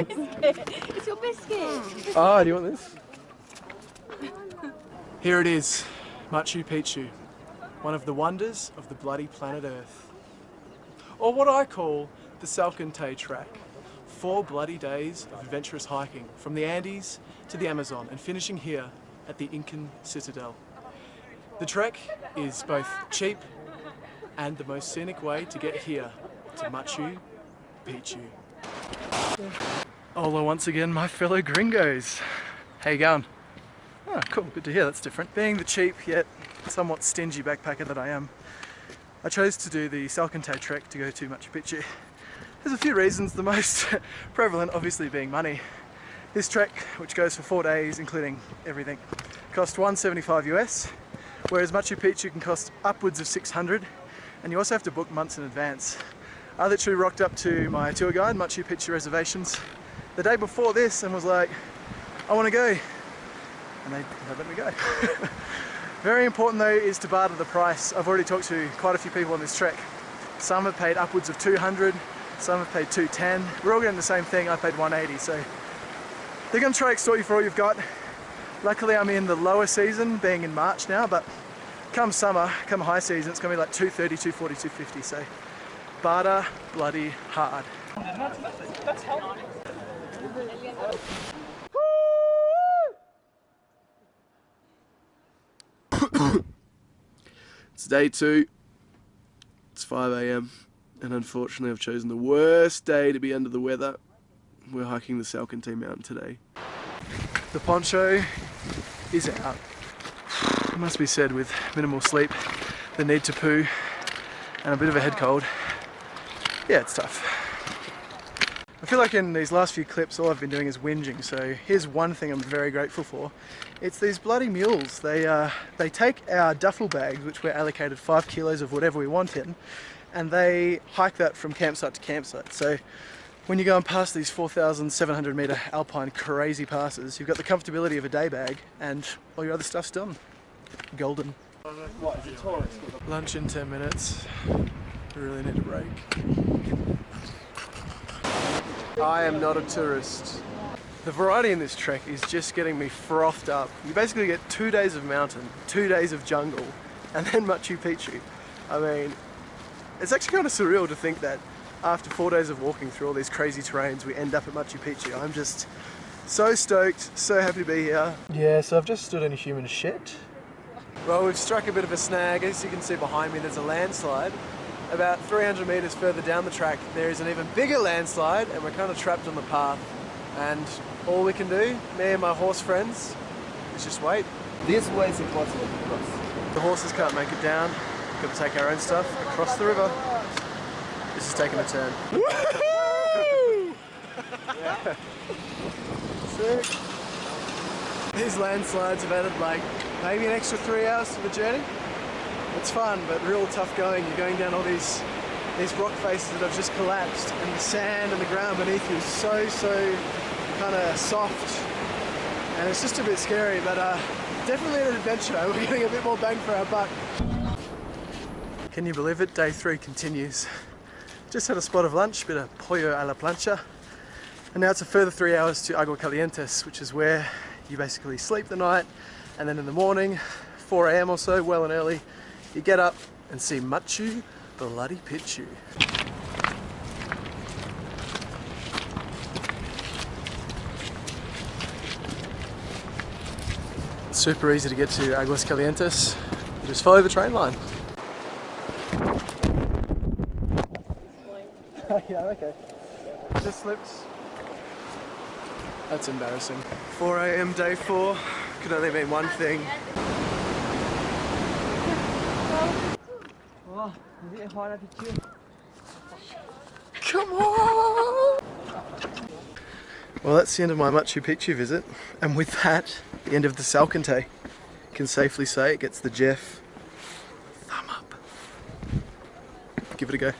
It's your biscuit. Oh, do you want this? Here it is, Machu Picchu, one of the wonders of the bloody planet Earth. Or what I call the Salkantay Trek. 4 bloody days of adventurous hiking from the Andes to the Amazon and finishing here at the Incan Citadel. The trek is both cheap and the most scenic way to get here to Machu Picchu. Hola once again, my fellow gringos. How you going? Oh, cool, good to hear, that's different. Being the cheap yet somewhat stingy backpacker that I am, I chose to do the Salkantay Trek to go to Machu Picchu. There's a few reasons, the most prevalent obviously being money. This trek, which goes for 4 days including everything, cost $175 US, whereas Machu Picchu can cost upwards of 600, and you also have to book months in advance. I literally rocked up to my tour guide, Machu Picchu Reservations, the day before this and was like, I want to go. And they let me go. Very important though is to barter the price. I've already talked to quite a few people on this trek. Some have paid upwards of 200, some have paid 210. We're all getting the same thing, I paid 180, so they're going to try to extort you for all you've got. Luckily I'm in the lower season, being in March now, but come summer, come high season, it's going to be like 230, 240, 250, so barter bloody hard. That's helpful. It's day 2, it's 5 AM, and unfortunately I've chosen the worst day to be under the weather. We're hiking the Salkantay mountain today. The poncho is out. It must be said, with minimal sleep, the need to poo, and a bit of a head cold. Yeah, it's tough. I feel like in these last few clips all I've been doing is whinging, so here's one thing I'm very grateful for. It's these bloody mules. They take our duffel bags, which we're allocated 5 kilos of whatever we want in, and they hike that from campsite to campsite. So when you're going past these 4,700 meter alpine crazy passes, you've got the comfortability of a day bag and all your other stuff's done. Golden. Lunch in 10 minutes. We really need a break. I am not a tourist. The variety in this trek is just getting me frothed up. You basically get 2 days of mountain, 2 days of jungle, and then Machu Picchu. I mean, it's actually kind of surreal to think that after 4 days of walking through all these crazy terrains, we end up at Machu Picchu. I'm just so stoked, so happy to be here. Yeah, so I've just stood in a human shit. Well, we've struck a bit of a snag. As you can see behind me, there's a landslide. About 300 meters further down the track, there is an even bigger landslide, and we're kind of trapped on the path. And all we can do, me and my horse friends, is just wait. This way is impossible to cross. The horses can't make it down. We've got to take our own stuff across the river. This is taking a turn. Woohoo! Yeah. Sick. These landslides have added like maybe an extra 3 hours to the journey. It's fun, but real tough going. You're going down all these rock faces that have just collapsed, and the sand and the ground beneath you is so kind of soft, and it's just a bit scary, but definitely an adventure. We're getting a bit more bang for our buck. Can you believe it? Day 3 continues. Just had a spot of lunch, bit of pollo a la plancha, and now it's a further 3 hours to Aguascalientes, which is where you basically sleep the night, and then in the morning, 4 AM or so, well and early, you get up and see Machu bloody Picchu. It's super easy to get to Aguascalientes. You just follow the train line. Yeah, okay. Just slipped. That's embarrassing. 4 AM day 4. Could only mean one thing. Come on! Well, that's the end of my Machu Picchu visit, and with that, the end of the Salkantay. Can safely say it gets the Jeff thumb up. Give it a go.